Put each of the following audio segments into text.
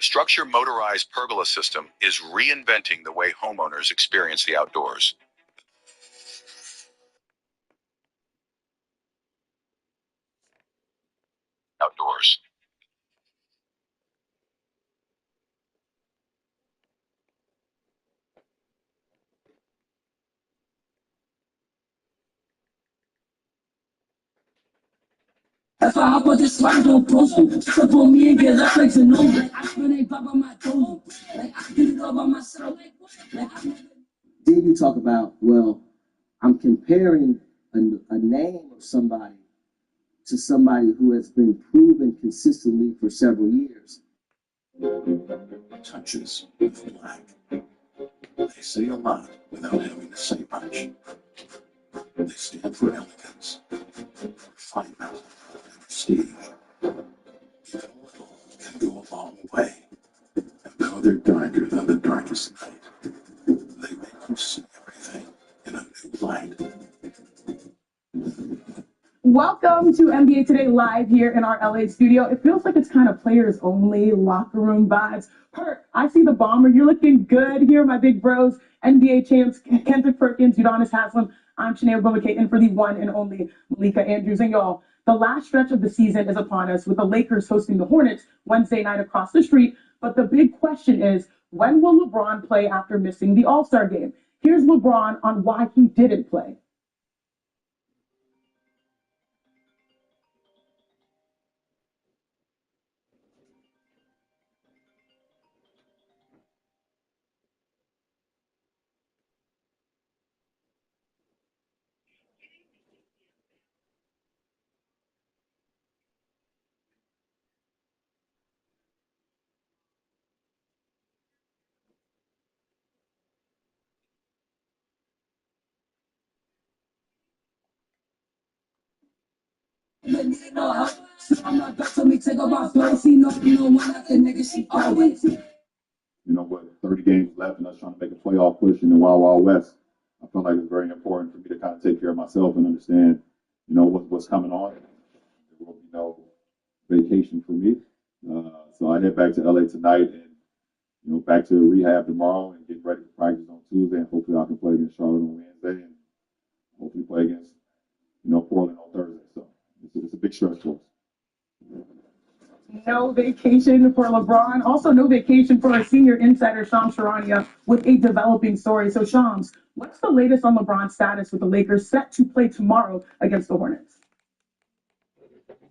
The structure motorized pergola system is reinventing the way homeowners experience the outdoors. That's why I put this swag on post. Step on me and get left legs and no. Like I spin a pop on my toes. Like I get it all by myself. Then you talk about, well, I'm comparing a name of somebody to somebody who has been proven consistently for several years. Touches with black. They say a lot without having to say much. They stand for elegance, refinement, and prestige. Even a little can go a long way. And though they're darker than the darkest night, they make you see everything in a new light. Welcome to NBA Today Live here in our LA studio. It feels like it's kind of players only, locker room vibes. Hurt, I see the bomber. You're looking good here, my big bros. NBA champs, Kendrick Perkins, Udonis Haslem. I'm Shanae Bumake in for the one and only Malika Andrews. And y'all, the last stretch of the season is upon us with the Lakers hosting the Hornets Wednesday night across the street. But the big question is, when will LeBron play after missing the All-Star game? Here's LeBron on why he didn't play. You know what, 30 games left and us trying to make a playoff push in the Wild Wild West. I felt like it's very important for me to kind of take care of myself and understand, you know, what's coming on. There will be no vacation for me. So I head back to LA tonight and, you know, back to rehab tomorrow and get ready for practice on Tuesday. And hopefully I can play against Charlotte on Wednesday and hopefully play against, you know, Portland on Thursday. So it's a big stretch for us. No vacation for LeBron. Also, no vacation for our senior insider, Shams Charania, with a developing story. So, Shams, what's the latest on LeBron's status with the Lakers set to play tomorrow against the Hornets?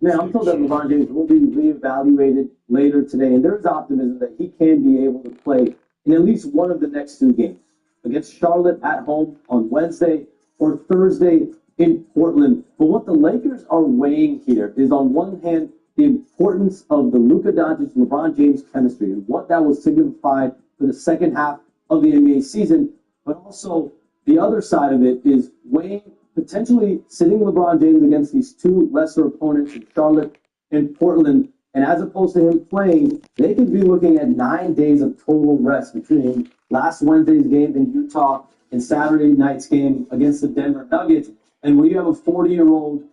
Now, I'm told that LeBron James will be reevaluated later today, and there is optimism that he can be able to play in at least one of the next two games against Charlotte at home on Wednesday or Thursday in Portland. But what the Lakers are weighing here is, on one hand, the importance of the Luka Doncic-LeBron James chemistry and what that will signify for the second half of the NBA season. But also, the other side of it is weighing potentially sitting LeBron James against these two lesser opponents in Charlotte and Portland. And as opposed to him playing, they could be looking at 9 days of total rest between last Wednesday's game in Utah and Saturday night's game against the Denver Nuggets. And when you have a 40-year-old,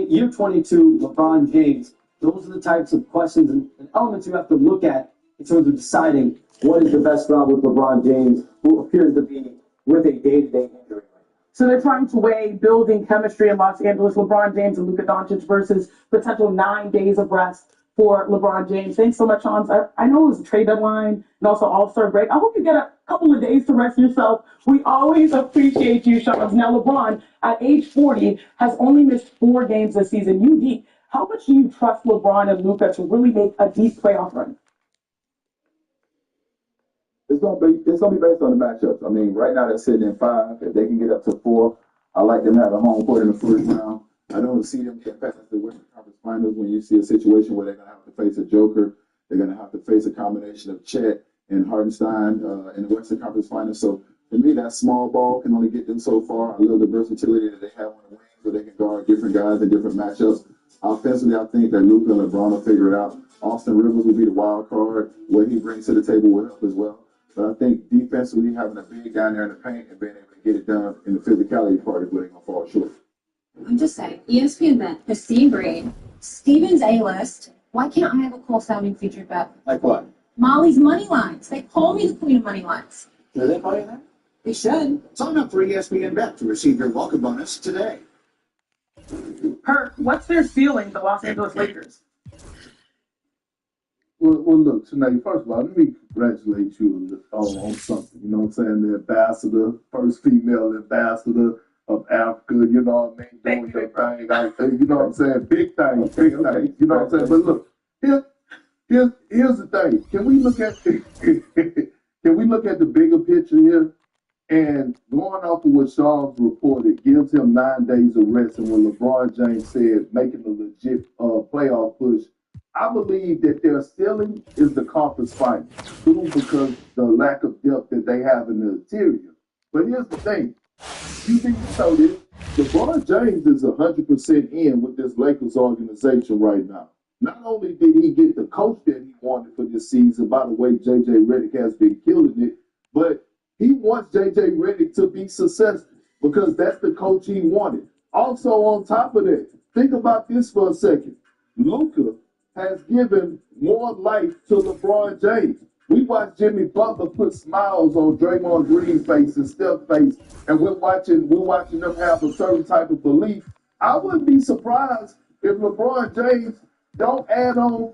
year 22 LeBron James, those are the types of questions and elements you have to look at in terms of deciding what is the best route with LeBron James, who appears to be with a day-to-day injury. So they're trying to weigh building chemistry in Los Angeles, LeBron James and Luka Doncic versus potential 9 days of rest for LeBron James. Thanks so much, Hans. I know it was a trade deadline and also All-Star break. I hope you get a couple of days to rest yourself. We always appreciate you, Shams. Now, LeBron, at age 40, has only missed 4 games this season. You deep. How much do you trust LeBron and Luka to really make a deep playoff run? It's gonna be based on the matchups. I mean, right now they're sitting in 5. If they can get up to 4, I like them having home court in the first round. I don't see them getting past the Western Conference Finals when you see a situation where they're gonna have to face a Joker. They're gonna have to face a combination of Chet and Hartenstein in the Western Conference Finals. So for me, that small ball can only get them so far. I love the versatility that they have on the wings, where they can guard different guys in different matchups. Offensively, I think that Luka and LeBron will figure it out. Austin Rivers will be the wild card. What he brings to the table will help as well. But I think defensively, having a big guy there in the paint and being able to get it done in the physicality part is where they're going to fall short. I'm just saying, ESPN bet, the C grade, Stevens A-list. Why can't I have a cool sounding featured bet? Like what? Molly's money lines. They call me the queen of money lines. Do they call you that? They should. Sign up for ESPN Bet to receive your welcome bonus today. Hurt, what's their ceiling, the Los Angeles Lakers? Well, look, Tanae, first of all, let me congratulate you on something. You know what I'm saying? The ambassador, first female ambassador of Africa, you know what I mean? Doing your thing out there, you know what I'm saying? Big things, big things, you know what I'm saying? But look, here's the thing. Can we look at the bigger picture here? And going off of what Shaw's reported, gives him 9 days of rest. And when LeBron James said making a legit playoff push, I believe that their ceiling is the conference finals, too, because the lack of depth that they have in the interior. But here's the thing. You think you know this? LeBron James is 100% in with this Lakers organization right now. Not only did he get the coach that he wanted for this season, by the way, J.J. Redick has been killing it, but he wants J.J. Redick to be successful because that's the coach he wanted. Also, on top of that, think about this for a second. Luka has given more life to LeBron James. We watched Jimmy Butler put smiles on Draymond Green's face and Steph's face, and we're watching them have a certain type of belief. I wouldn't be surprised if LeBron James don't add on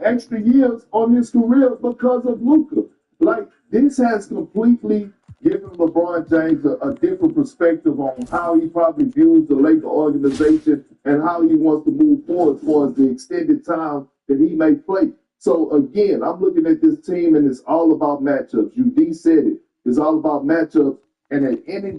extra years on his career because of Luka. Like, this has completely given LeBron James a different perspective on how he probably views the Laker organization and how he wants to move forward as far as the extended time that he may play. So, again, I'm looking at this team, and it's all about matchups. UD said it. It's all about matchups. And at any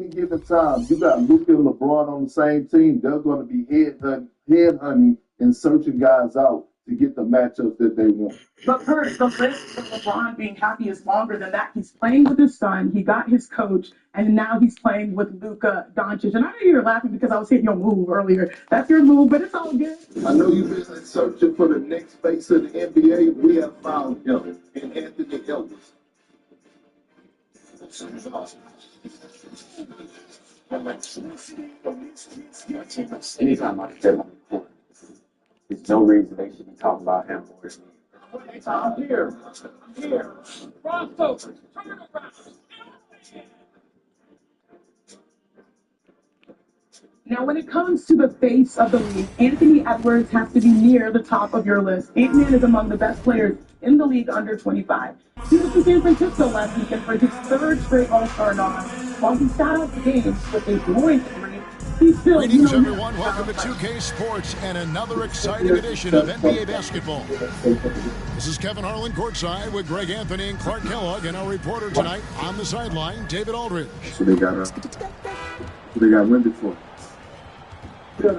given time, you got Luka and LeBron on the same team. They're going to be head-hunting and searching guys out to get the matchups that they want. But Kurt, the list of LeBron being happy is longer than that. He's playing with his son. He got his coach, and now he's playing with Luka Doncic. And I know you're laughing because I was hitting your move earlier. That's your move, but it's all good. I know you've been searching for the next face of the NBA. We have found him in Anthony Edwards. Anytime I can tell him, there's no reason they should be talking about him more than me. I'm here. Wrong folks. Turn around. Now, when it comes to the face of the league, Anthony Edwards has to be near the top of your list. Ant-Man is among the best players in the league under 25. He was to San Francisco last weekend for his third straight All-Star nod. While he sat out the games with a groin injury, he's still, Greetings, everyone. Welcome to 2K Sports and another exciting edition of NBA basketball. This is Kevin Harlan courtside with Greg Anthony and Clark Kellogg, and our reporter tonight on the sideline, David Aldridge. So they got Wendy for. Yeah,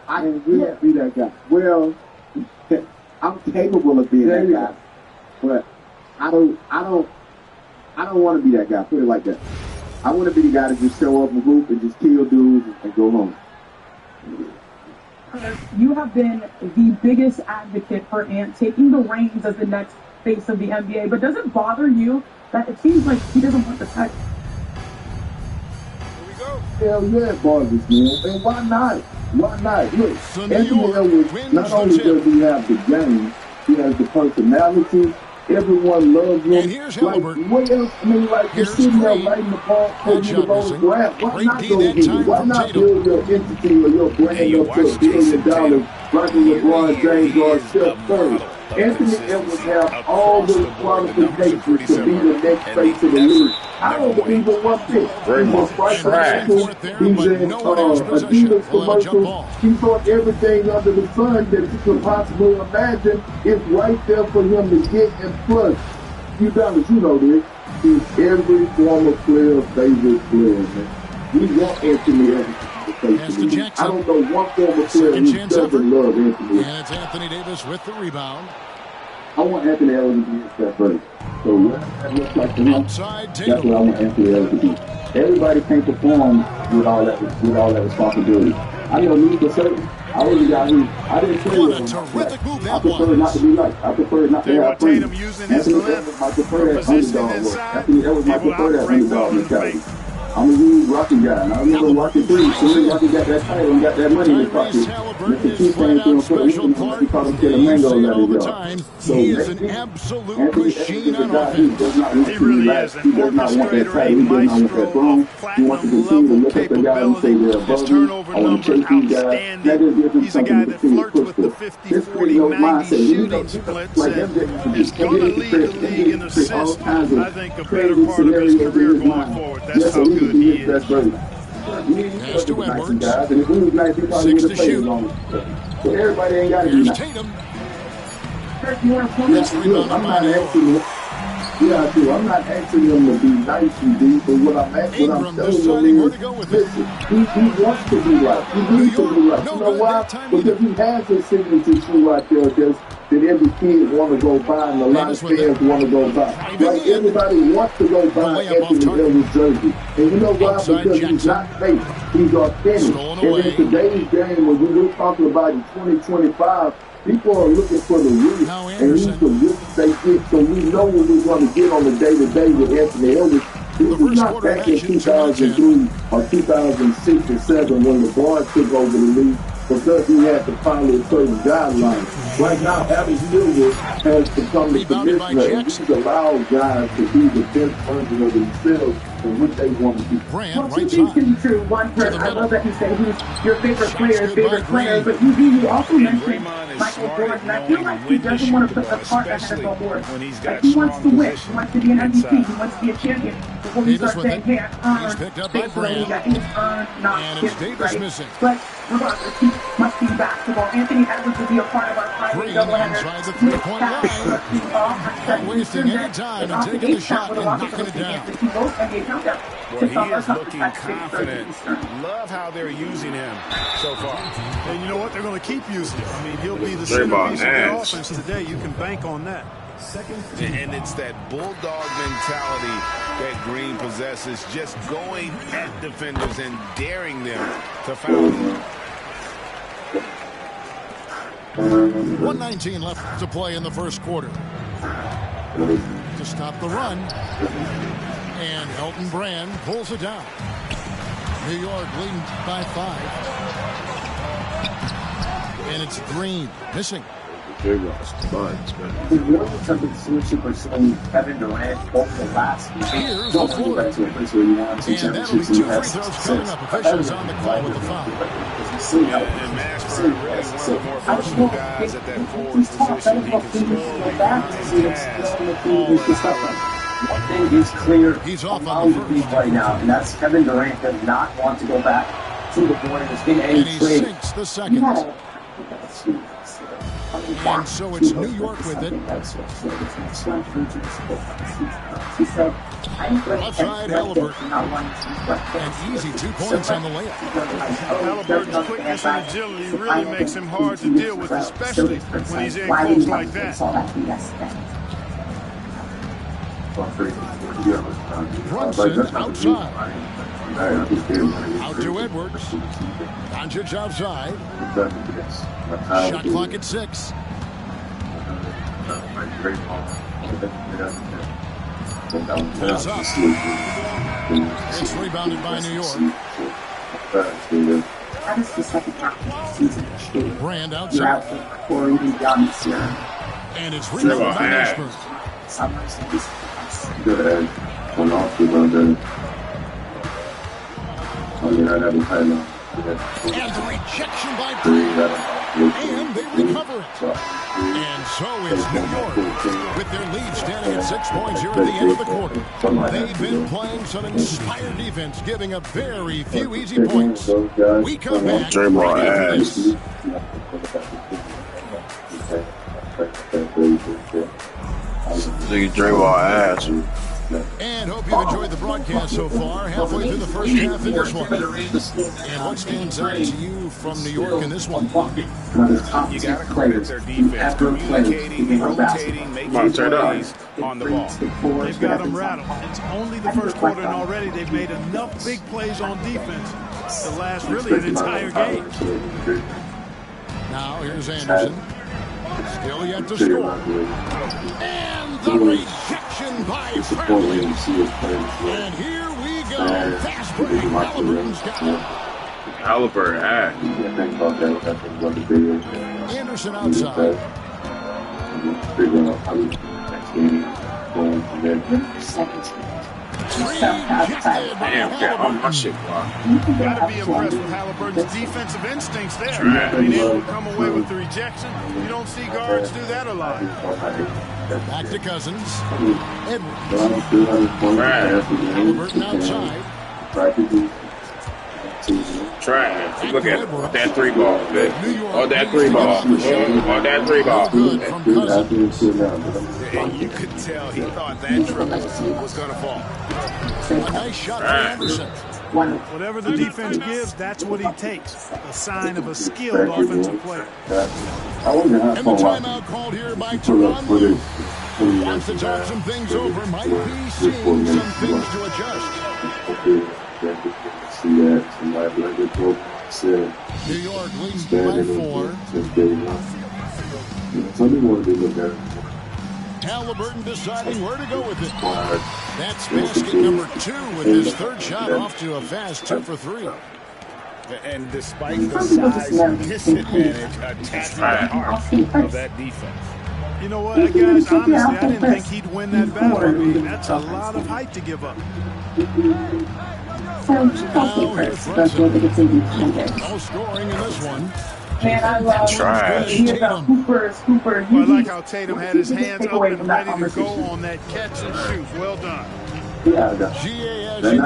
I can be that guy. Well, I'm capable of being that guy, but I don't want to be that guy. Put it like that. I want to be the guy to just show up and hoop and just kill dudes and go home. You have been the biggest advocate for Ant taking the reins as the next face of the NBA, but does it bother you that it seems like he doesn't want the title? Hell yeah, it bothers me. And why not? Why not? Look, Anthony Edwards, not only does he have the game, he has the personality. Everyone loves him. And here's Halliburton. Like, what else? I mean, like, just sitting there lighting the ball for you to go and grab. Why not go get it? Why not build your entity or your brand up to $1 billion like LeBron James or Steph Curry? Anthony Edwards have all the qualifications to be the next face of the league. I don't believe in one thing. He's a Sprite commercial. He's in Adidas commercial. He's got everything under the sun that you could possibly imagine is right there for him to get. And plus, you know this, he's every former player's favorite player, man. We want Anthony Edwards. I don't know one former player who doesn't love Anthony. And it's Anthony Davis with the rebound. I want Anthony Edwards to be his step first. So what that looks like to him, that's what I want Anthony Edwards to be. Everybody can't perform with all that responsibility. I know me for certain. I was a guy who I didn't play with him. I prefer not to be liked. I prefer not to have friends. Anthony Edwards might prefer that underdog look. Anthony Edwards might prefer that underdog mentality. I'm a huge Rocky guy, and I remember Rocky 3. Soon as Rocky got that title, he got that money in his pocket. Mr. Keith came through and put a weekend on. He called him to the mangoes out of his yard. So He is next an week, absolute machine is a on guy who offense. does not want He to really relax. is an He does not want that orchestrator, title. a He does not want that maestro throne. of He wants to continue to platinum-level look up the guys and say they're capability. His above me. turnover I want to numbers chase these guys. That outstanding. is different He's a guy that flirts with the 50-40, 90 shooting splits and is going to lead the league in assists. I think a better part of his career going forward. That's how good he is. Pass to Edwards. And if we was nice, we probably 6 would to have played shoot. longer. So everybody ain't got to be Here's nice. Tatum. Yes, look, I'm not asking you. Yeah, dude, I'm not asking them to be nice to D, but what I'm Ingram telling deciding where them to go with is, it. listen, he wants to be right. He needs to be right. No You know good why? that time either. Because he has a signature shoe out there that every kid want to go buy and a lot of Davis with fans it. want to go buy. Driving Like in. everybody wants to go buy layup off Anthony target. Edwards jersey. And you know why? Outside Because he's Jackson. not fake. He's authentic. Stolen And away. in today's game, when we're talking about in 2025, people are looking for the real, Now and he's Anderson. the real they get. So we know what we're going to get on the day-to-day with Anthony Edwards. This The is first not quarter of back in action, 2 minutes in. 2003 or 2006 or 7 when LeBron took over the league because he had to follow a certain guideline. Right now, Adam Silver has become the Rebounded by commissioner, and Jackson. he's allowed guys to be the best version of themselves and what they want to be. Brand, Well, two right things side. can be true. One, To the I middle. love that you say who's your favorite Shots player, good by favorite player, Green. but you also mentioned Draymond is Michael smart Jordan, at and I feel knowing like he when to doesn't shoot want the to put the ball, cart ahead of especially the horse. when he's Like got he wants to strong win, he position wants to be an MVP, inside. he wants to be a champion. Before we Davis start with saying, it. hey, I He's earned picked up by space for the league, I Brand. think it's earned, not And it's given, Davis right? missing. But regardless, he must be basketball. Anthony Edwards will be a part of our Friday Green doubleheader. inside the three-point line. Not wasting any time and taking the shot and knocking it down. Well, he is looking confident. Love how they're using him so far. And you know what? They're going to keep using him. I mean, he'll be the centerpiece of their offense today. You can bank on that. And it's that bulldog mentality that Green possesses, just going at defenders and daring them to foul them. 1:19 left to play in the first quarter. To stop the run. And Elton Brand pulls it down. New York leading by 5. And it's Green missing. The Warriors have been super seeing Kevin Durant over the last few Here's don't the go floor. back to a place where you want to And that'll be championships 2 and you free have throws success. coming up. Officials on the call with the foul. Because you see how And Mashburn really one of the more versatile guys at that forward position. He can score behind the pass. One thing is clear He's off on about the the first. league right now, and that's Kevin Durant does not want to go back to the Warriors in any And he trade. sinks the second. And so it's New York with it. Left side, Halliburton. An easy 2 points on the layup. Halliburton's quickness and agility really makes him hard to deal with, especially when he's in close like that. Brunson outside. Out to Edwards. Doncic outside. Shot clock at 6. It's up. It's rebounded by New York. That is the second half of the season. Brand You're outside. out there pouring the young this year. And it's rebounded by Mashburn. Sometimes it's And the rejection by Brand. And they recover it. And so it's New York with their lead standing at 6 points here at the end of the quarter. They've been playing some inspired defense, giving up very few easy points. We come back right after this. ass. And hope you've enjoyed the broadcast so far. Halfway through the first half in this one. And what stands out to you from New York in this one? You got to credit their defense, communicating, rotating, making plays on the ball. They've got them rattled. It's only the first quarter, and already they've made enough big plays on defense to last really an entire game. Now here's Anderson. Still yet to score. And the rejection by Bradley. And here we go. Fast break. Halliburton's got it. Halliburton, Anderson outside. Damn, on my shit block. Got to be impressed with Halliburton's defensive instincts there. Being able to come away with the rejection. You don't see guards do that a lot. Back to Cousins. Edwards. Halliburton outside. Trash. Look at it. That 3 ball. On that 3 ball. On that 3 ball. Good from Cousins. And you could tell he thought that triple was going to fall. A nice shot for Anderson. Whatever the defense gives, that's what he takes. A sign of a skilled offensive player. And the timeout called here by Teron Lue. Wants to talk some things over. Might be seeing some things to adjust. New York leads by 4. Halliburton deciding where to go with it. That's basket number 2 with his third shot off to a fast 2 for 3. And despite the size and disadvantage attached to the heart of that defense. You know what, guys, honestly, I didn't think he'd win that battle. I mean, that's a lot of height to give up. Now here's Brunson. No scoring in this one. Man, I love Cooper. Well, I like how Tatum had his hands up and ready to go on that catch and shoot. Well done. GA, as you know,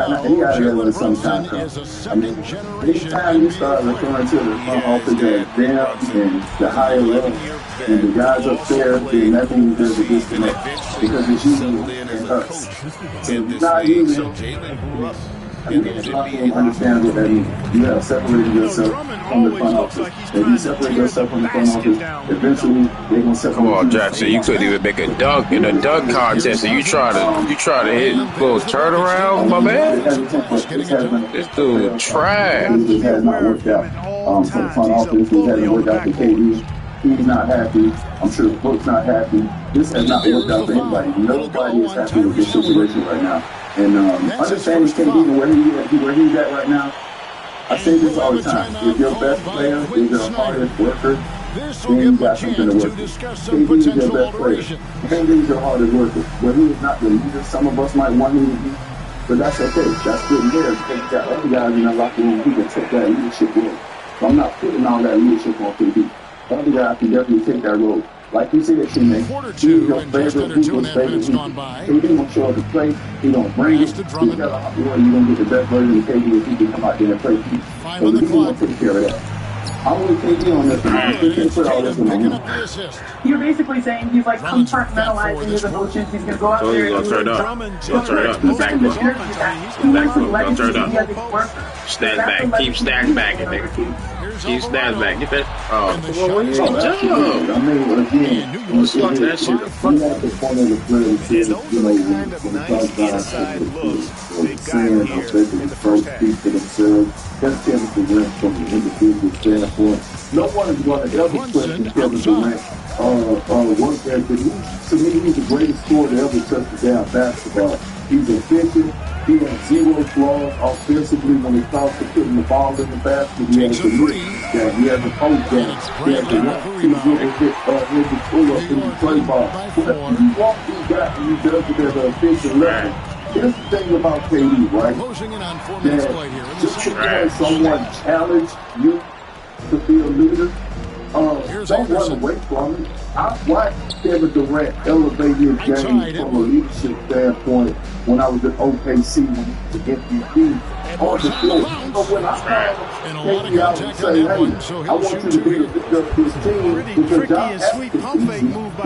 Jalen Brunson is a second-generation anytime you start referring to the front office as them and the higher level and the guys up there, then that means there's a disconnect because it's you and us. And it's not using you understand what that means. You have separated yourself from the front office. If you separate yourself from the front office, eventually they're gonna separate. Come on, Jackson. You couldn't even make a dunk in a dunk contest, and you try to hit little turnaround, my man. This dude trash. This has not worked out for the front office. This hasn't worked out for KD. He's not happy. I'm sure the book's not happy. This has not worked out for anybody. Nobody is happy with this situation right now. And understanding KD where he's at right now, I say this all the time. If your best player is your hardest worker, then you got something to work with. KD is your best player. KD is your hardest worker. But he is not the leader. Some of us might want him to be, but that's okay. That's good there because you got other guys in the locker room who can take that leadership role. So I'm not putting all that leadership on KD. Other guys can definitely take that role. Like you said, teammate, he's your favorite, people's favorite. KD won't show up to play. He don't bring it. He's got a you're going to get the best version of KD if he can come out there and play. So the people will take care of that. I'm with KD on this one. He can put all this on him. You're basically saying he's like compartmentalizing his emotions. He's going to go out there and turn up. Turn up. Back foot. Back turn up. Snap back. Keep snap back, nigga. Keep snap back. Get that. Oh, well, what I mean, again, you slot that shit. You have to point of the play. Those are the kind of nice inside looks they got here in the first half. For themselves. That's Kevin Durant from the individual standpoint. No one is going to ever question Kevin Durant work ethic. To me, he's the greatest scorer to ever touch the damn basketball. He's efficient. He has zero flaws offensively when it comes to putting the ball in the basket. He has a look that he has a post that he has a look to hit the pull-up in the play ball. But he walks these guys and he does it at an efficient level. Here's the thing about KD, right? Closing in on 4 minutes played here in the just because someone challenge you to be a leader, don't run away from it. I've watched Kevin Durant elevate his game from a leadership standpoint when I was at OKC when he was the MVP on the floor. So when I call KD out and say, hey, I want you to be this team because y'all have to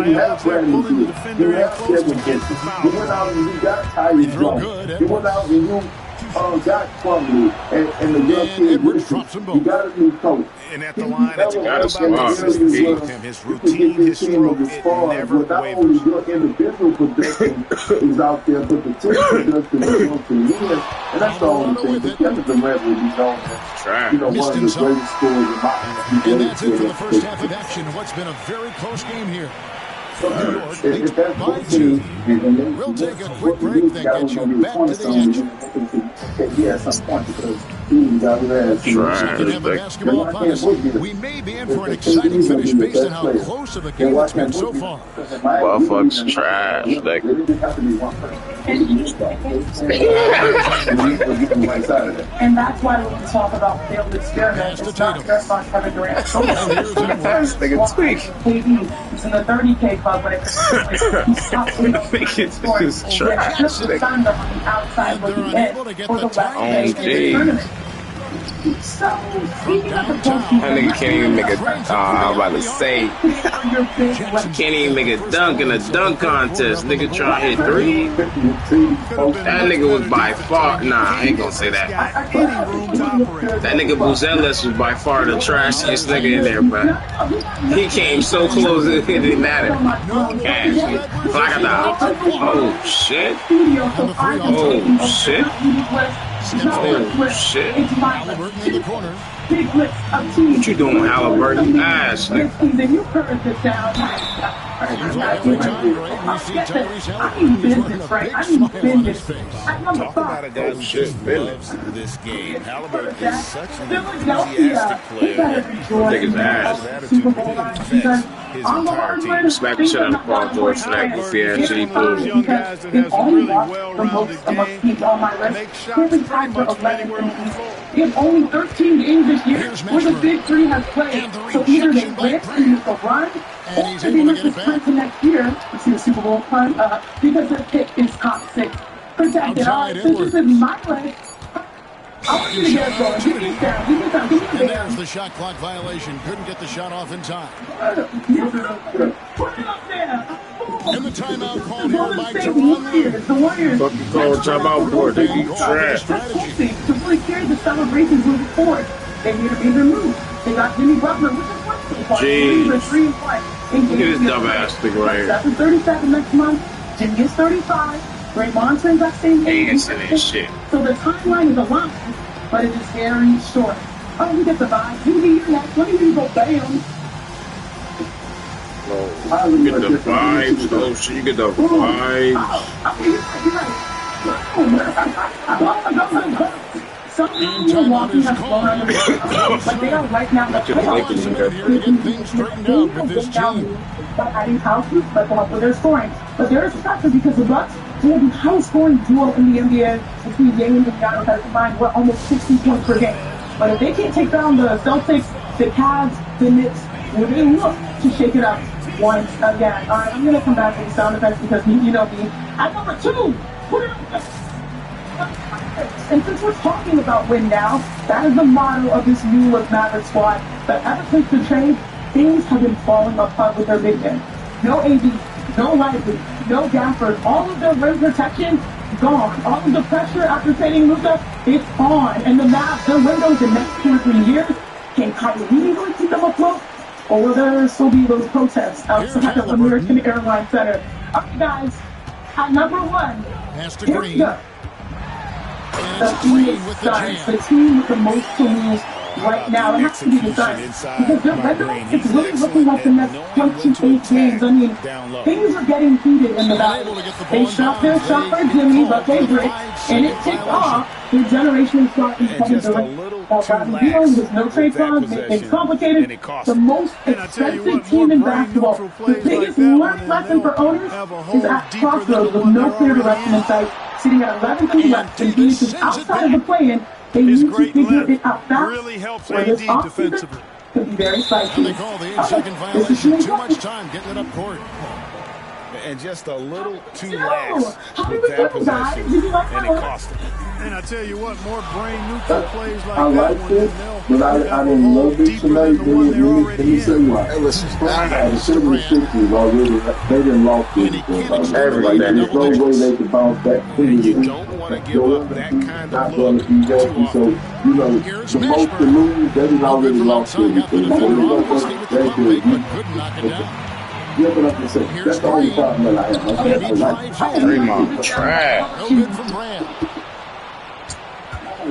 he has Bradley Beal, he has Kevin Durant. He went out and he got Tyus Jones. He went out and he got Plumlee and the young kid Richard. He got a new coach. And at the line, it's got his routine, his stroke, it never not only your individual production is out there, but the team production is going to win. And that's the only thing. The Kevin Durant will be known as, one of the greatest scorers in my And that's it for the first half of action in what's been a very close game here. New York leads by 2. We'll take a quick break, then get you back to the action. Yeah, at some point because he got his ass. Second half of basketball apace. We may be in for an exciting finish based on how close of a game it's been so far. Motherfuckers trash. Like, and that's why when we talk about failed experiments, it's not just on Kevin Durant. He's in the 30K club, but he's top 3 it's trash. Just the thunder on the outside looking in for the West tournament. So, speaking of the that nigga can't even make a I'm about to say, can't even make a dunk in a dunk contest. Nigga try to hit 3. That nigga was by far, nah, I ain't gonna say that. That nigga Buzelis was by far the trashiest nigga in there, but he came so close it didn't matter. Cash. Oh shit. Oh shit. Oh shit. Halliburton in the corner. What you doing, Halliburton? Ass. You heard this down. Talk about a guy who loves this game. Halliburton is such an enthusiastic player. Nigga's ass. His entire team. Smack the shit out of Paul George for that goofy ass shit he pulled. Young guys that has a really well-rounded game. Make shots pretty much from anywhere on the floor. We have only 13 games this year where the big three has played. So either they win and make a run, or they make a sprint to next year. You see the Super Bowl punt? Because their pick is top 6. Protected. All right, since this is my leg, I want you to get going. Give me down. Give me down. Give me down. And there's the shot clock violation. Couldn't get the shot off in time. Put it up there. And the timeout called here by Toronto. The Warriors. Fucking call timeout for it. They trash. To really carry the celebrations moving forward, they need to be their move. They got Jimmy Butler, which is one so far. Jeez. 3 and 1. Look at this dumbass nigga right here. 37 next month. Jimmy is 35. Draymond turns that same age. Shit. So the timeline is aligned, but it is very short. Oh, we get the vibe. You need your next. Let me go bam. You get the vibes. Oh shit, you get the vibes. Some Milwaukee has blown out the world, but they are right now the Here to get things straightened out with this team. By adding houses, but come up with their scoring. But there is pressure because the Bucks will be the highest scoring duo in the NBA between James and Giannis has combined what almost 60 points per game. But if they can't take down the Celtics, the Cavs, the Knicks, will they look to shake it up once again? All right, I'm going to come back with the sound effects because you know me. At number 2, put it up. And since we're talking about win now, that is the motto of this new look Maverick squad. But ever since the trade, things have been falling apart with their big men. No AD, no Lively, no Gafford. All of their rim protection, gone. All of the pressure after trading Luka, it's on. And the Mavs, their windows in the next 2 or 3 years, can Kyrie really keep them afloat? Or will there still be those protests outside of American Airlines Center? All right, guys, at number 1, here we go. The team with the most to lose right now. It has to be the Suns. Because their record is really looking like the next 28 games. I mean, things are getting heated in the valley. They shot their shot for Jimmy, but they break, and it ticked off. Their generation is starting to come into the while Bradley Beal with no trade clause made things complicated. The most expensive team in basketball. The biggest learning lesson for owners is at crossroads with no clear direction in sight. Sitting at 11th and left, and Phoenix is outside of the play-in. They need to figure it out fast. Really helps AD defensively. Could be very spicy. They call the 8-second violation. Too much time getting it up court. And just a little too lax How with did we that go, guys? possession, Did you like and that it one? cost him. And I tell you what, more brain-neutral plays like I that like one, this, and but I didn't love this tonight. Let me tell you why. The 76ers already, they didn't lost this. There's no way they can bounce back. You don't want to give up that kind Not of going look to be too healthy. So, often. you know, the most to lose, they didn't already lost everything. So, that's good. Yeah, but like I said, that's the only problem that I have. Draymond trash. No good from Brand. I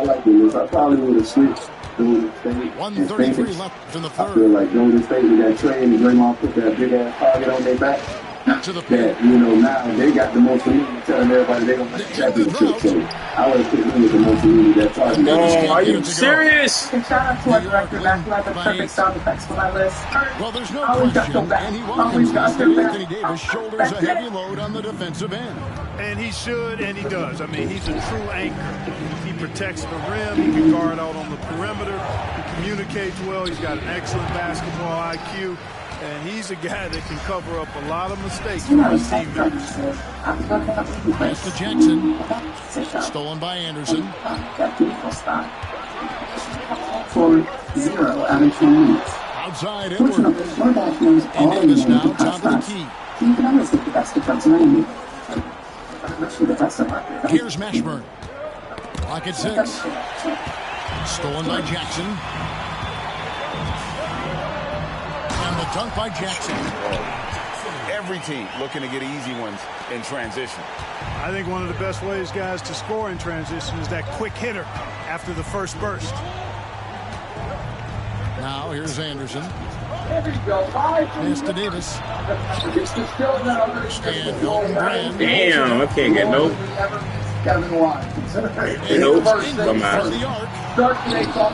like this. I probably would have switched Golden State. 1:33 left in the I feel third. like Golden State with that trade and Draymond put that big ass target on their back. To the that, now they got the Mussolini telling everybody they don't make the championship. So I always put him with the Mussolini that target. No, are you serious? And shout out to our director, Matt, who had the perfect sound effects for my list. Well, there's no Always got your question, back. and he Always welcomes got your this. back. Anthony Davis shoulders a heavy load on the defensive end. And he should, and he does. I mean, he's a true anchor. He protects the rim. He can guard out on the perimeter. He communicates well. He's got an excellent basketball IQ. And he's a guy that can cover up a lot of mistakes from his teammates. Pass to Jackson. Stolen by Anderson. For 0 out of 10 minutes. Outside Edward. And Davis now top of the key. You can always get the best defense in any league. Especially the best of our Here's Mashburn. Clock at 6. Stolen by Jackson. And the dunk by Jackson. Every team looking to get easy ones in transition. I think one of the best ways, guys, to score in transition is that quick hitter after the first burst. Now here's Anderson. Pass to Davis. And Elton Brand. Damn, I can't get no. Nope. Come on.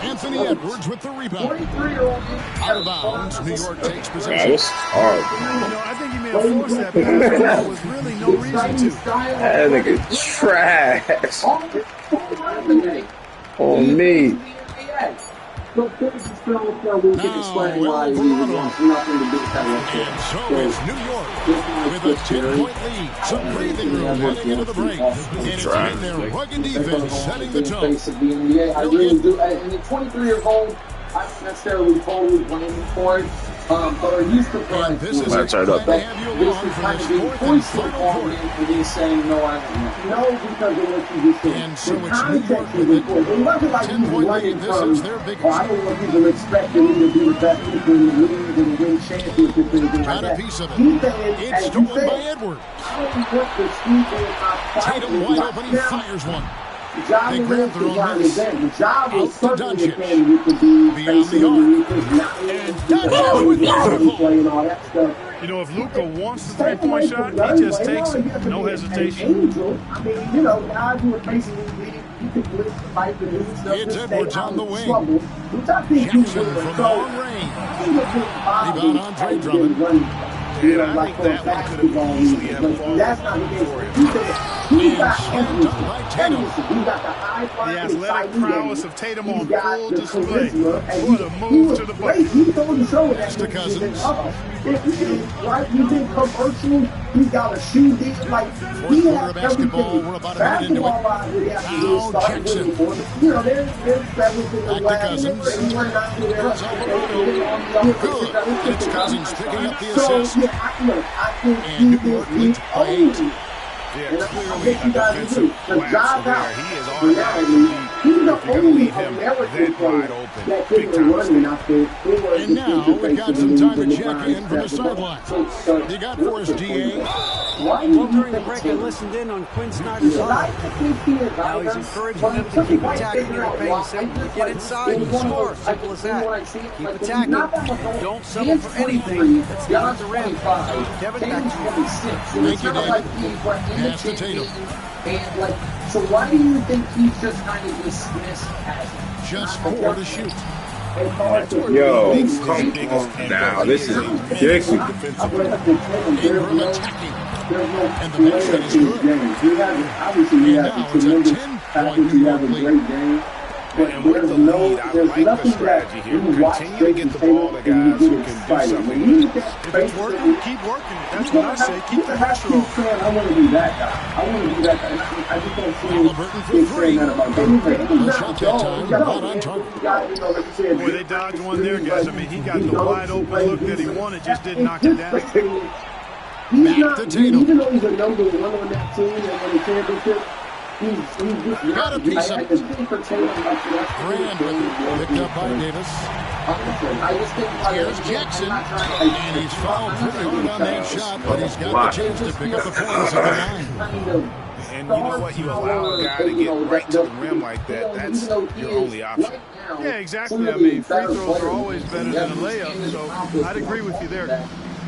Anthony Edwards with the rebound. Out of bounds. New York takes That possession. was hard. I think he may have forced that pass, but there was really no reason to. That nigga trash. On me. Now, and so is New York with a 10-point lead. Some breathing room heading into the break. And it's been their rugged defense setting the tone. I really do. And at 23 years old, I don't necessarily totally blame him for it. But are you surprised? This is Let's start up. glad to have you along for this fourth and final quarter. And he's saying, no, I don't know. No, because of what you just said. And so it's New York with it. It wasn't like 10-point lead. This is their biggest. I don't want people expecting him to be the best people in the league and win championships and things like Got a that. piece of it. He said, It's as you stolen said, by Edward. I don't want the sweep in my Tatum wide open. He fires one. Job They grab their own miss. the job was Out to certainly the Doncic. candidate to be Beyond the arc. And Doncic with the play and all that stuff. You know, if Luka wants the three-point shot, he just takes it. No hesitation. Angel. I mean, guys who are basically you can blitz the fight and do stuff. It's Edwards on the wing. Which I think you Jackson will. from long range. Rebound Andre Drummond. And I think that one could have easily have fallen That's not the case. He got everything. He got the high flying, The athletic prowess of Tatum on full display. What a move to the bucket. He's on the show Pass to Cousins. You think commercial, he's got a shoe deal, like he quarter has of basketball. everything. We're about a minute into it. Now Jackson. There's everything. Back to Cousins. Throws Alvarado. Good. And it's Cousins picking up the assist. I think And New York leads by 8. Yeah, clearly a defensive collapse there. He is on that. He's the If you're going to only leave him American that player wide open, that big couldn't time run mistake. And now we got some time to check in from the sideline. They got for us, DA. Well, during the break, I listened in on Quinn Snyder's article. Now he's encouraging them to keep attacking and paying safe. You get inside, you score. Simple as that. Keep attacking. Don't settle for anything that's not the rim. Kevin, back to you. Thank you, David. Pass to Tatum. So why do you think he's just kind of dismissed as Just 4 to shoot. Yo, come on now. This is ridiculous. Ingram attacking. And the measurement is good. Obviously, And now it's a 10-point New York lead. And with the lead, I like the strategy here. Continue to get the ball to guys who can do something. If it's working, keep working. That's what I say. Keep the pressure on. I want to be that guy. I want to be that guy. I just don't see Halliburton for 3. The shot that time, not on target. Boy, they dodged one there, guys. I mean, he got the wide open look that he wanted, just didn't knock it down. Back to Tatum. Even though he's a number 1 on that team and won the championship, he's just Got a piece of it. Brand picked up by Davis. Here's Jackson. And he's fouled pretty hard on that shot, but he's got the chance to pick up the points at the line. And you know what? You allow a guy to get right to the rim like that. That's your only option. Yeah, exactly. I mean, free throws are always better than a layup, so I'd agree with you there.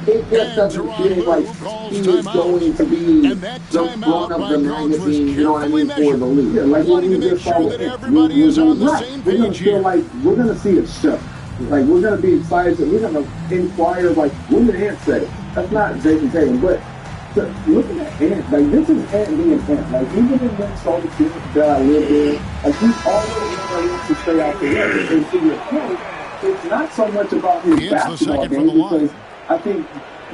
it just doesn't feel like he is going to be the front of the magazine, you know what I mean, for the league. Yeah, like wanting to make sure that everybody is on the same page here. Like, we're going to see a show. Like, we're going to be excited. We're going to inquire, like, what did Ant say? That's not Jason Tatum, but looking at Ant, like, this is Ant being Ant. Like, even in Minnesota that I live in, like, he's always going to stay out the way. And to your point, it's not so much about his basketball game, because I think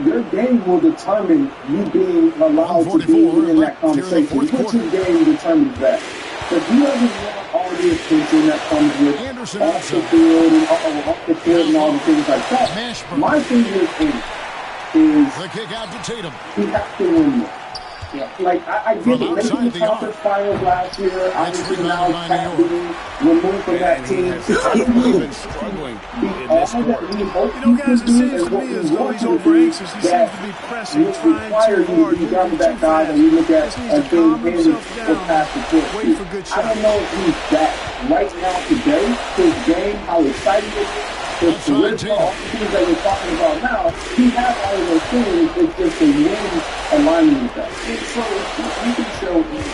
your game will determine you being allowed to be in that conversation. Which game determines that? But he doesn't want all the attention that comes with off the field and off the court and all the things like that. My thing is the kick out to Tatum. He has to win more. Yeah, like I get it. Making the conference finals last year, obviously now Cat being removed from that team. Even struggling in this quarter. You know, guys, it seems to me as though he's over anxious. He seems to be pressing, trying too hard. You got that guy that we look at as being handed or past the court. Wait for good shots. I don't know if he's that right now today. His game, how exciting it is. His charisma, all the things that we're talking about now, he has all of those things. It's just a win aligning with that. And so you can show his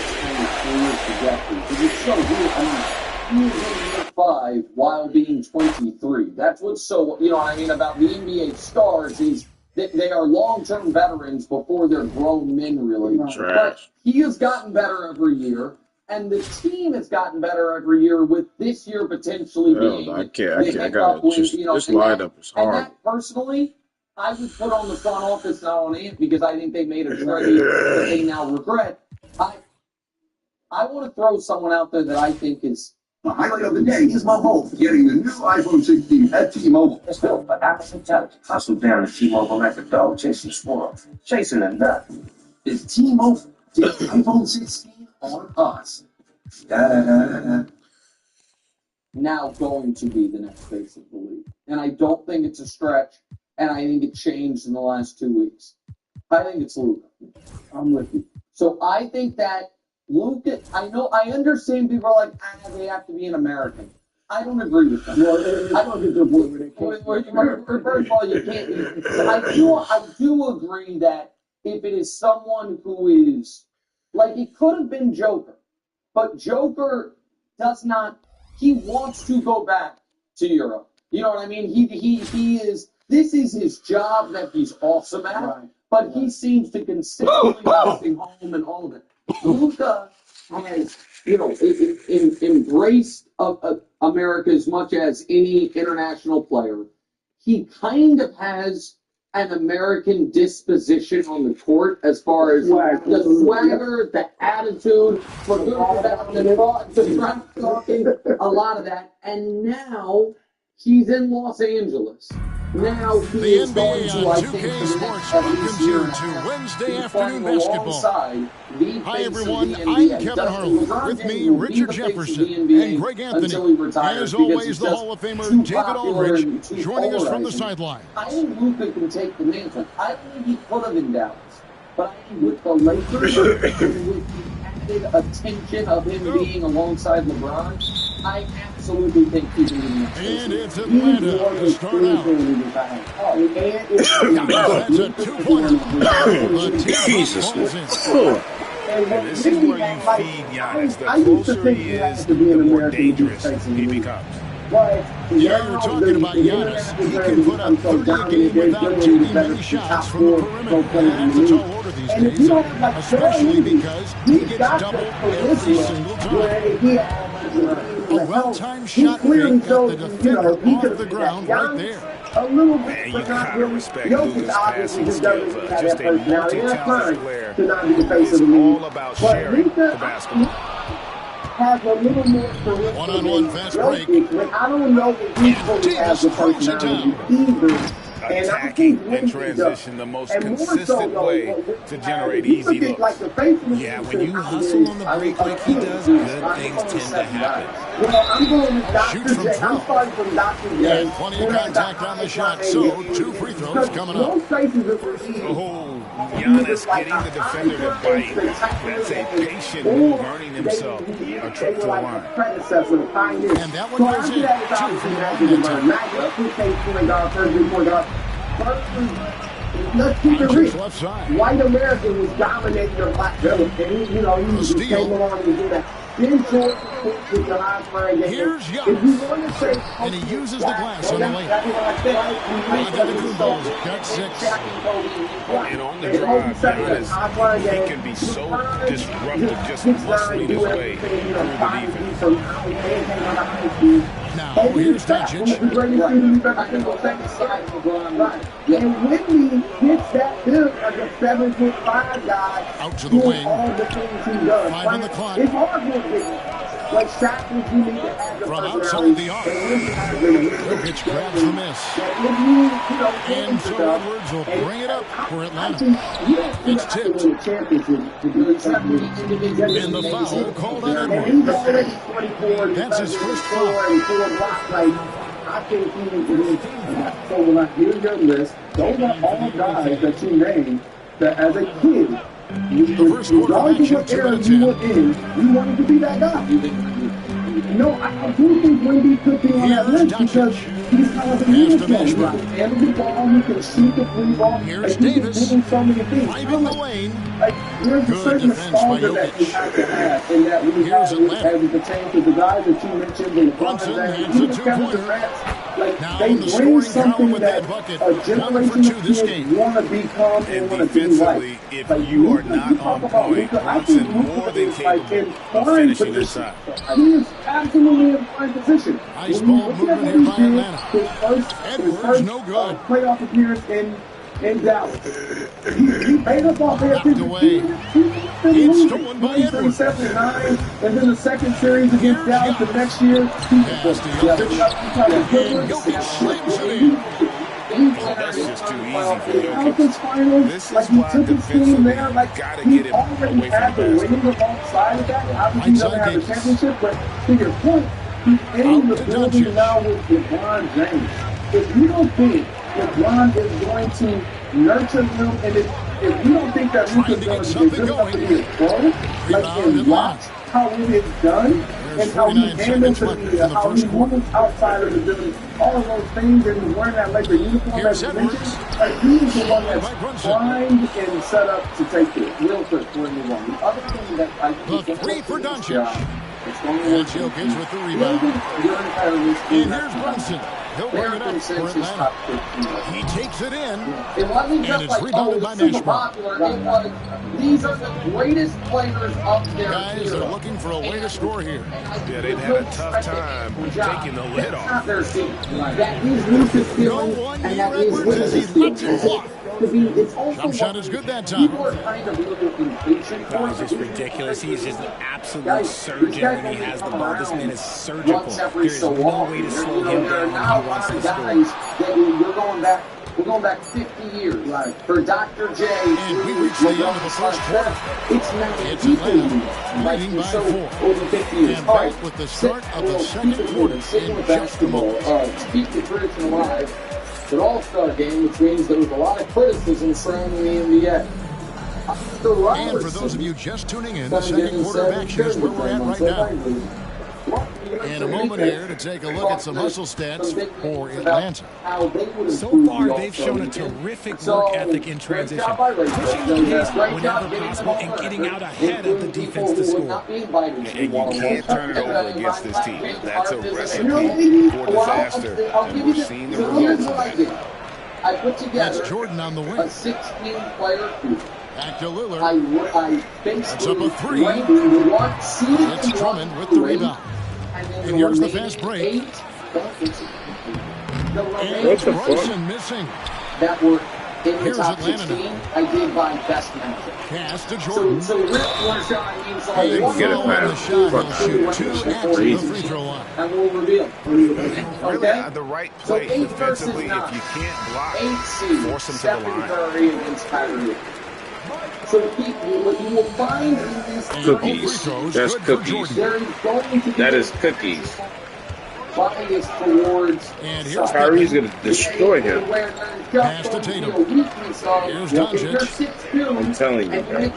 career trajectory, because it's so weird. I mean, he was in year 5 while being 23. That's what's so, you know what I mean, about the NBA stars is that they are long-term veterans before they're grown men, really. But he has gotten better every year. And the team has gotten better every year, with this year potentially being I got it. This lineup is hard. And that, personally, I would put on the front office, not on Ant, because I think they made a trade that they now regret. I want to throw someone out there that I think is... The highlight of the day is my home getting the new iPhone 16 at T-Mobile. It's built for apples intelligence. Hustle down to T-Mobile like a dog chasing squirrel, chasing a nut. It's T-Mobile. The iPhone 16 on us. Now going to be the next face of the league. And I don't think it's a stretch, and I think it changed in the last 2 weeks. I think it's Luka. I'm with you. So I think that Luka, I understand people are like, they have to be an American. I don't agree with that. First of all, you can't. I do agree that if it is someone who is, like, it could have been Joker, but Joker does not. He wants to go back to Europe. You know what I mean? He is. This is his job that he's awesome at, right. But he seems to consistently missing home and all of it. Luka has, embraced America as much as any international player. He kind of has an American disposition on the court as far as the swagger, the attitude, for good or bad, the trash talking, a lot of that. And now he's in Los Angeles. Now he is going to, I think, Sports welcomes you to Wednesday afternoon basketball. Hi, everyone. I'm Kevin Harlan. With me, Richard Jefferson and Greg Anthony. As always, the Hall of Famer David Aldridge joining us from the sideline. I think Luka can take the mantle. I don't think he put him in Dallas. But I think with the Lakers, and with the added attention of him being alongside LeBron, I absolutely think he can win. And it's Atlanta to start out. That's a two-pointer. Jesus. And this is where you feed Giannis. The closer he is, the more dangerous he becomes. Yeah, you're talking about Giannis. He can put up 30 a game without taking many shots from the perimeter. And that's a tall order these days, especially because he gets double every single time. A well-timed shot fake got the defender off the ground right there. A little bit, Man, you but not gotta really. respect Jokic Luka's obviously passing doesn't skills. have Just that a personality. That's multi-talented fine player. to not be the face It's of the league. all about But sharing Luka the basketball. has a little more charisma. One-on-one fast break. But I don't know if he fully has the personality either. Attacking and transition, the most consistent way to generate easy looks. Yeah, when you hustle on the break like he does, good things tend to happen. I'm going with Dr. Shoot from J. I'm 12. starting from Dr. J. And plenty of contact on the shot, so 2 free throws coming up. Oh, Giannis getting the defender to bite. That's a patient move, earning himself a trip to the line. And that one goes in. 2 from the line. If let's keep it real. Left side. White America was dominating the black village. And he came along and did that. Then George with the high flying game. Here's Young. If you want to say, and he uses the glass on the lane. Got 6. And on the drive, Giannis, he can be so disruptive, just muscling his way through the defense. Now, here's Doncic. And when he hits that build as a 7'5" guy, out to the wing. All the things he does. 5 on the clock. It's hard to get like shots you need to have the from outside the arc. Jokic grabs the miss. And so Edwards will bring it up for Atlanta. It's tipped. And the foul called on Edwards. That's his first foul. I think he needs to be. So when I hear your list, those are all guys that you named that as a kid, the first quarter of action, 2 minutes in. You wanted to be that guy. No, I do think Wendy could be on that list because he's kind of a unicorn. And the ball, he can shoot the free ball. Here's Davis. So many things. 5 in the lane. There's a certain nostalgia that you have to have, and that we have as it pertains to the guys that you mentioned. Brunson hits a 2-pointer. Now they in the bring scoring something column with that that bucket. a 1 generation for 2 of this kids game. want to become and want to be defensively, like. if you are not on point, Brunson more than capable of finishing this side. He is absolutely in prime position. Nice ball movement here by Atlanta. Edwards, no good. Playoff appearance in Dallas. He paid us off there. Knocked away. It's stolen by Edwards. 7-9, and then the second series against Dallas the next year. Pass to Jokic. And Jokic slams it in. That's just too easy for Jokic. This is why defensively, you gotta get him away from the basket. Obviously, he doesn't have the championship, but to your point, he's in the building now with LeBron James. If you don't think LeBron is going to nurture him, and if you don't think that Luka's going to be good enough to be a pro, like and watch how it is done, and how he handles the media, how he moves outside of the building, all of those things, and he's wearing that Laker uniform as you mentioned, like he's the one that's primed and set up to take it. Real quick, before we move on. The other thing that I think The 3 for Doncic. it's going to And Jokic with the rebound. And here's Brunson. He'll bring it up for Atlanta. He takes it in. It wasn't and just it's like, rebounded by super Nashville. popular. It was, these are the greatest players up there. Guys are looking for a way to score here. Yeah, they've had a tough time taking the lid off. Not their seat. That is Luka's feeling, and that is Luka's feeling. Jump shot is good that time. People are kind of looking impatient for It's just ridiculous. He's just an absolute surgeon when he has the ball. This man is surgical. There is no way to slow him down when he wants to score. We're going back 50 years. Right. For Dr. J, And we reach the end of the first quarter. it's not It's people Atlanta leading by so 4. over 50 years. And All back right. with the start of the second Keep it quarter moving. Sticking in with just a basketball. moment. Speak to Tradition Live. It's an all-star game, which means there was a lot of criticism surrounding the NBA. And for those of you just tuning in, the second quarter of action is where we're at right now. In a moment here to take a look at some hustle stats for Atlanta. So far, they've shown a terrific work ethic in transition, pushing the pace whenever possible and getting out ahead of the defense to score. And you can't turn it over against this team. That's a recipe for disaster, and we're seeing the results of that. I put together That's Jordan on the wing. a 16-player group. Back to Lillard. I That's up a 3. It's It's Drummond with the rebound. And here's the fast break. And it's Brunson missing. That were in the Here's top Atlanta 16, now. I did by best manager. Pass to Jordan. So Rick one shot, I mean, so I Big one get it, foul man. on the shot. He'll shoot 2 Fuck. after the free throw line. and we'll reveal. Really, Okay? the right So play 8 versus defensively. 9. If you can't block, 8 seed, force him to the Stephen line. Curry against Kyrie. So what you will find in this Cookies. That's cookies. there is going to be That is cookies. bias towards And here's Kyrie's going to destroy him. Pass to Tatum. Here's Doncic. I'm telling you, bro.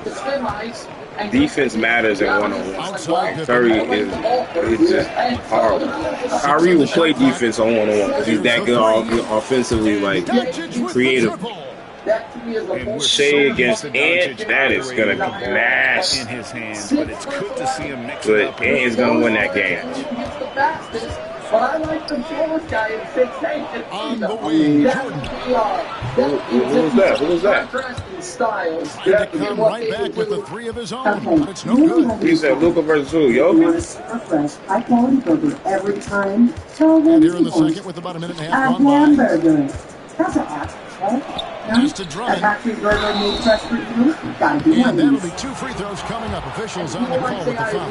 Defense matters in one-on-one. Outside Curry is just horrible. Kyrie will play defense on one-on-one because he's that good offensively, like Doncic with the creative. triple. That to Shea against Ant, that is gonna be nasty. In his hands, but it's good to see him mix it But up. Ant is gonna win that game. But I like the shortest guy in 6'8". On the way, Jordan. Who was that? Who was that? Trying to come right back with the 3 of his own, but it's no good. He said Luka versus who? Jokic? Fresh, high quality burger every time. So And here in the second with about a minute and a half gone by. hamburger. That's a hack, right? Just to Drummond. Factory burger made fresh for you. Gotta be And that'll one. be 2 free throws coming up. Officials on the call with the foul.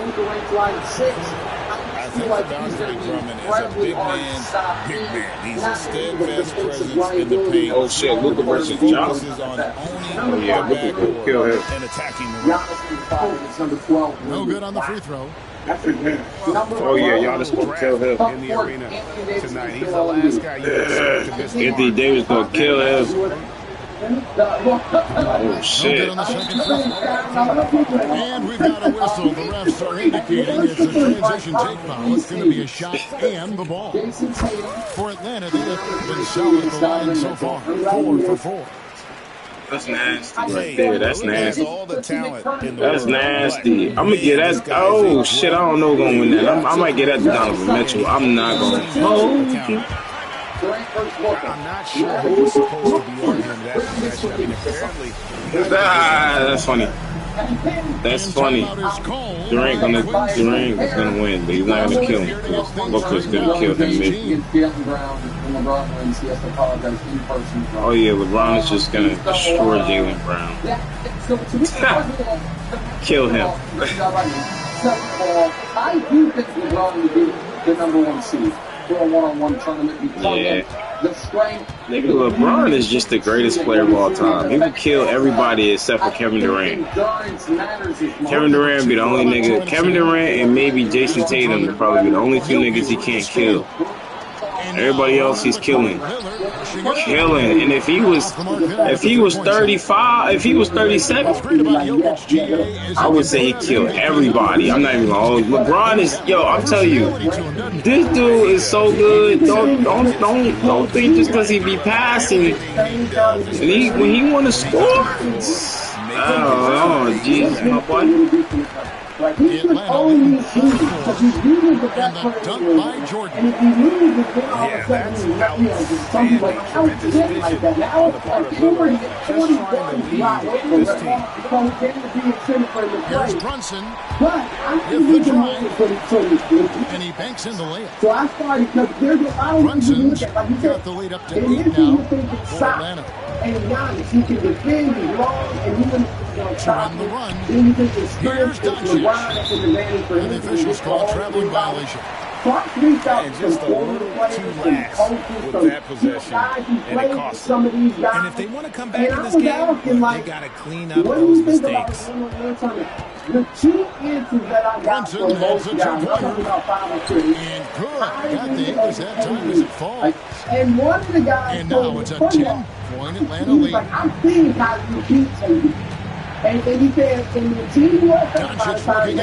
I think of Andre Drummond as a big man. He's a steadfast presence in the paint. Oh shit, Luka versus Johnson. Oh yeah, Luka could kill him. And attacking the rim. No good on the free throw. Oh yeah, Giannis gonna kill him. In the arena tonight. He's the last guy you expect to miss. Anthony Davis gonna kill him. Oh shit. No good on the second free throw. And we've got a whistle. The refs are indicating it's a transition take foul. It's going to be a shot and the ball. For Atlanta, they have been solid at the line so far. 4 for 4. That's nasty right there. That's nasty. All the talent in the That's world. nasty. I'm gonna get that. Oh shit, I don't know who's gonna win that. I might get that to Donovan Mitchell. I'm not gonna hold you. I'm not sure who was supposed to be on him that possession. I mean, apparently. That's funny. That's funny. Durant is gonna win, but he's not gonna kill him. Booker's gonna kill him mid. Oh yeah, LeBron is just gonna destroy Jaylen Brown. Kill him. I do think LeBron would be the number 1 seed for a one-on-one tournament because the strength. Nigga, LeBron is just the greatest player of all time. He would kill everybody except for Kevin Durant. Kevin Durant be the only nigga. Kevin Durant and maybe Jason Tatum would probably be the only 2 niggas he can't kill. Everybody else he's killing. And if he was 35, if he was 37, I would say he'd kill everybody. I'm not even gonna. LeBron is, yo, I'm telling you, this dude is so good. Don't think just because he be passing and when he want to score. Oh, Jesus, my boy. Like, he should only lose because he's usually the best player in the league. And if he loses, then all of a sudden, some people like, how is it like that? Now it's like 40 points live. So he tends to be incentive for him to play. Here's Brunson. But I think he can make it for this. And he banks in the layup. So I started because there's a lot of ways to look at, like you said, got the lead up to in 8 this now you think it's for shot. Atlanta. And Giannis, he can defend, he's long, and he can stop the run. Then you think it's strength, it's the run, it's an advantage for him. And the officials call a traveling violation. And just a little too lax with that possession, and it cost them. And if they want to come back in this game, they got to clean up those mistakes. The 2 answers that I got from both guys, I'm talking about 5 and 2. And good. Got the English that time as it falls. And one of the guys and now it's a 10-point Atlanta lead. Like, I'm seeing how you beat Tatum. And he said, in the team work, they play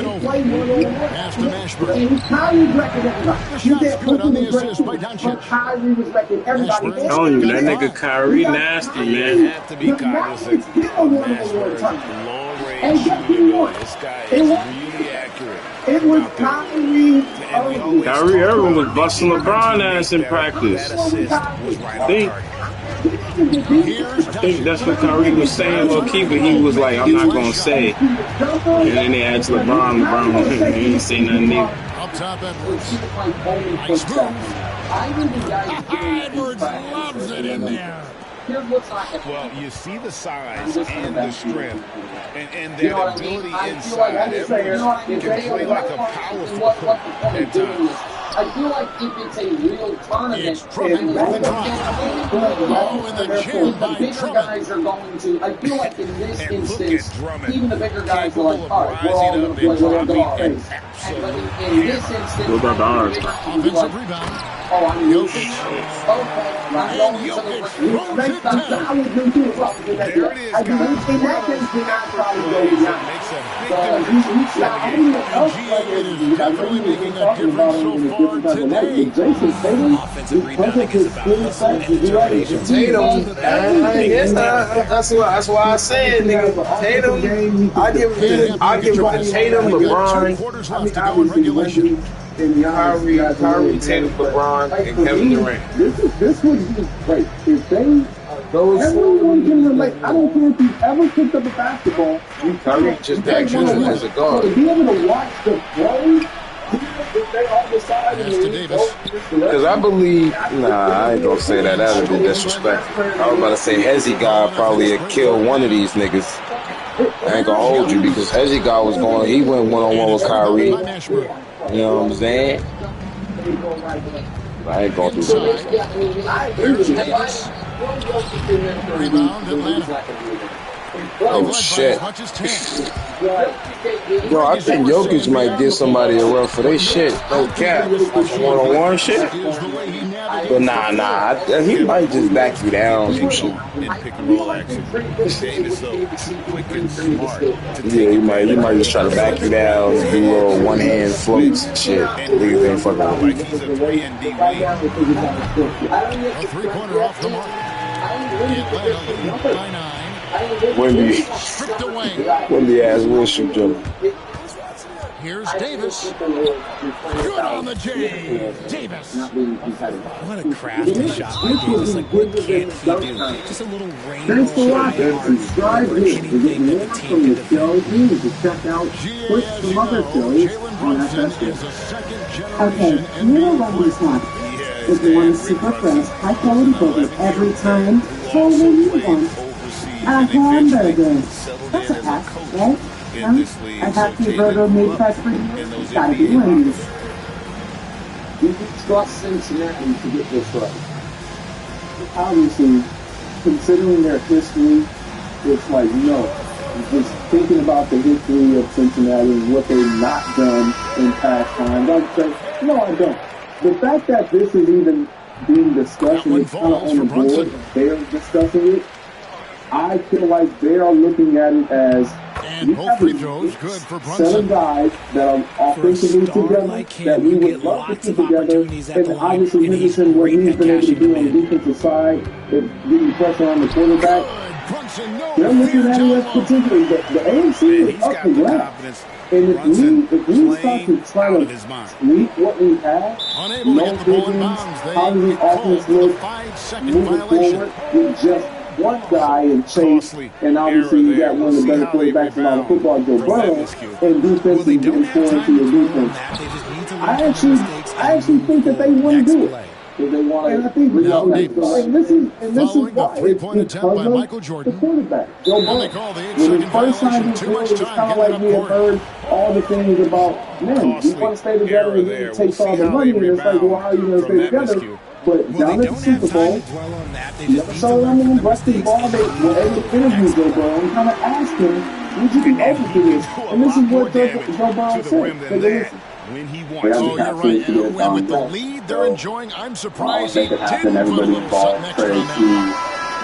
one-on-one. Pass to Ashburn. And Kyrie wrecking everybody. The shot's good on the assist by Doncic. Kyrie was wrecking everybody. I'm telling you, that nigga Kyrie nasty, man. You have to be cognizant of Nashville's long-range shooting. This guy is really accurate. It was Kyrie. Kyrie Irving was busting LeBron ass in practice. I think that's what Kyrie was saying, low-key, but he was like, I'm not going to say. And then they asked LeBron, he didn't say nothing either. Up top, Edwards. Nice move. Edwards loves it in there. Well, you see the size and the strength and that ability inside. Edwards can play like a power forward at times. I feel like if it's a real tournament, It's Drummond with the drive. Oh, and the chin by bigger Drummond. guys are going to. I feel like in this And look instance, at Drummond, even the bigger guys are like, capable all of right, we're all going to play rising with up our and face. absolutely And in this instance, What about the ours? Offensive rebound. oh, I mean, Jokic. And Jokic throws it down. I would do too if I was in that. There it is, I do. guys. In that case, then I'd probably go with Giannis. That's a big difference. It is definitely making a difference so far today. Jason Tatum, Offensive rebounding is about hustle and determination. Tatum, that's why I said, nigga, Tatum. I give Tatum, LeBron, Quarters left to go in regulation. Kyrie, Tatum, LeBron, and Kevin Durant. This would be great if they. Everyone can relate. I don't care if you ever picked up a basketball. Kyrie just that good as a guard. So to be able to watch the play, if they all decide because I believe, I ain't gonna say that. That would be disrespectful. I was about to say Hezzy guy probably would kill one of these niggas. I ain't gonna hold you because Hezzy guy was going. He went one-on-one with Kyrie. You know what I'm saying? I ain't going through that. Rebound, Atlanta. Oh, shit. Bro, I think Jokic might give somebody a run for their shit. No cap. One-on-one shit. But nah. He might just back you down some shit. Pick and roll action. Davis, though, too quick and smart. Yeah, he might just try to back you down and do little one-hand floats and shit. Niggas ain't fucking with Like he's a 3 and D wing. A three-pointer off the mark. Atlanta lead by 9. Wendy ass Wilson Jr. Here's Davis. Good on the J. Davis. What a crafty shot by Davis. Like, what can't he do? Just a little rainbow Thanks for watching. Subscribe here to get more from the show. You need to check out some other shows on FSU. Okay, you know what he's like. If you want a super fresh, high quality burger every time, well then you want a hamburger. That's a pack, right? A happy burger made fresh for you. It's gotta be Wendy's. You can trust Cincinnati to get this right. Obviously, considering their history, it's like, no. Just thinking about the history of Cincinnati and what they've not done in past times, I'd say, no, I don't. The fact that this is even being discussed and it's kind of on the board, they're discussing it, I feel like they are looking at it as and both free throws good for Brunson. 7 guys that are offensively together that we would love to keep together, and obviously Henderson, what he's been able to do on the defensive side, is getting pressure on the quarterback. They're looking at it as potentially the AFC is up to grabs. And if we start to try to tweak what we have, no Higgins, how does this offense look moving forward with just one guy in Chase, and obviously you got one of the better quarterbacks in all the football, Joe Burrow, and defense is getting poured into your defense. I actually think that they want to do it. If they want to, and I think this is why. It's because of the quarterback, Joe Burrow. When he first signed his deal, it was kind of like we had heard all the things about, man, we want to stay together and he takes all the money, and it's like, well, how are you going to stay together? But down at the Super Bowl, the episode I'm on Rusty Ball, they were able to interview Joe Burrow and kind of ask him, would you be open to this? And this is what Joe Burrow said. When he wants. Oh, you're right. And with the lead they're enjoying, I'm surprised he didn't put a little something extra on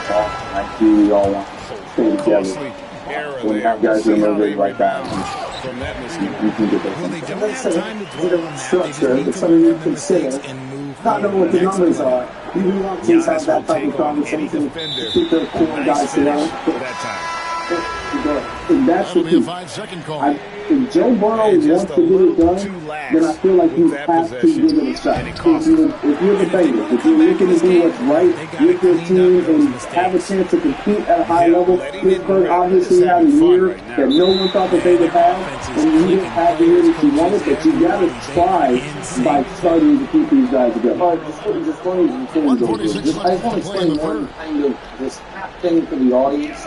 that. We all want to stay together. When you have guys in the like that, you can get that. Well, they don't have time to dwell on that. Structure, it's something you consider. Not knowing what the numbers are. You want to have that type of conversation. Keep the core guys around. And that's the key. If Joe Burrow wants to get it done, then I feel like you have to give it a shot. If you're the Bengals, if you're looking to do what's right with your team and have a chance to compete at a high level, Pittsburgh obviously had a year that no one thought that they would have, and you didn't have the year that you wanted, but you got to try by starting to keep these guys together. Just one of these things, I just want to explain one kind of this thing for the audience.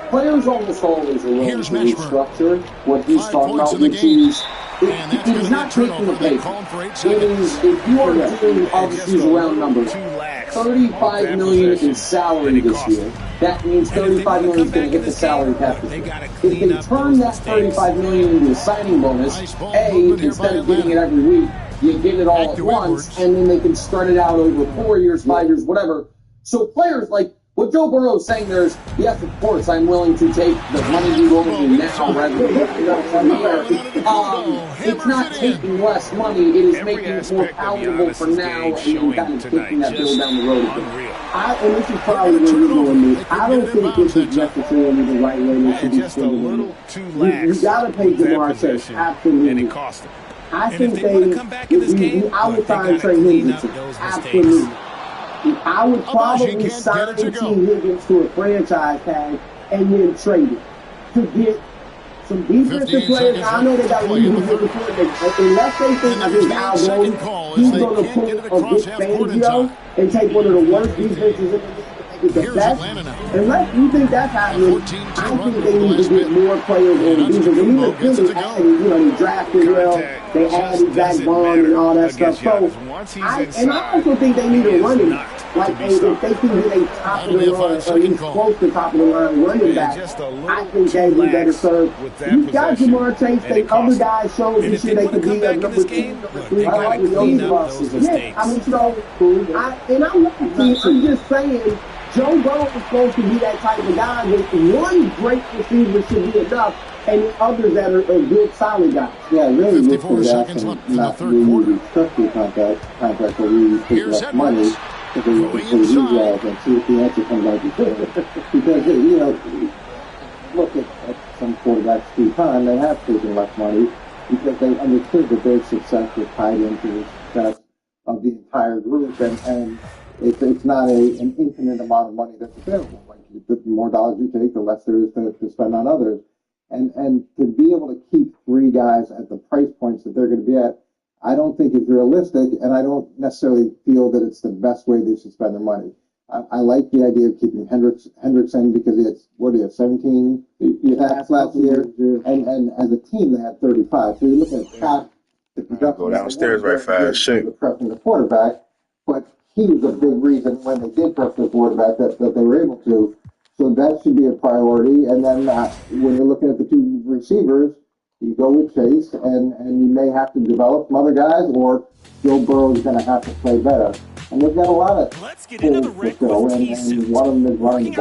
Players almost always are willing to restructure what he's talking about, which is it is not taking the pay. It is, if you are doing, obviously use round numbers, $35 million in salary this year, that means $35 million is going to hit the salary cap. If they turn that $35 million into a signing bonus, instead of getting it every week, you get it all at once, and then they can spread it out over 4 years, 5 years, whatever. So players like, What Joe Burrow is saying there is, yes, of course, I'm willing to take the money you owe me now rather than it's not taking less money, it is making it more palatable for now and kind of kicking that bill down the road again. And this is probably where you're going with. I don't think this is necessarily the right way they should be spending it. You gotta pay Jamar Chase, absolutely. And it cost him. I think I would try and trade Higgins, absolutely. I would probably sign T. Higgins to a franchise tag and then trade it to get some defensive players. I know they got to leave him unless they think that his Al he's going to pull a Vic Fangio and take one of the worst defenses in the league. The best. Unless you think that's happening, I think they need to get more players on defense. And even Philly added, they drafted well, they added Zach Bond and all that stuff. So, I also think they need a running. Like, if they can get a top of the line, or at least close to top of the line running back, I think they'd be better served. You've got Jamar Chase, the other guys showed this year they could be a number 2, number 3. I like those losses. Yeah, I mean, I'm just saying, Joe Burrow is supposed to be that type of guy with one great receiver should be enough, and the others that are good, solid guys. Yeah, really, 54 seconds left in the third quarter. Restructure contract where we take less money. Going inside. And see if the answer comes out because look at some quarterbacks through time, they have taken less money because they understood that their success was tied into the success of the entire group, and it's not an infinite amount of money that's available. Like, the more dollars you take, the less there is to spend on others, and to be able to keep 3 guys at the price points that they're going to be at, I don't think is realistic, and I don't necessarily feel that it's the best way they should spend their money. I like the idea of keeping Hendrickson because he had 17 sacks last year, and as a team they had 35. So you're looking at half the production. Go downstairs right fast. Pressing the quarterback, but he was a big reason when they did press the quarterback that they were able to. So that should be a priority. And then when you're looking at the 2 receivers, you go with Chase, and you may have to develop some other guys, or Joe Burrow is going to have to play better. And they've got a lot of tools to go, and one of them is running the ball.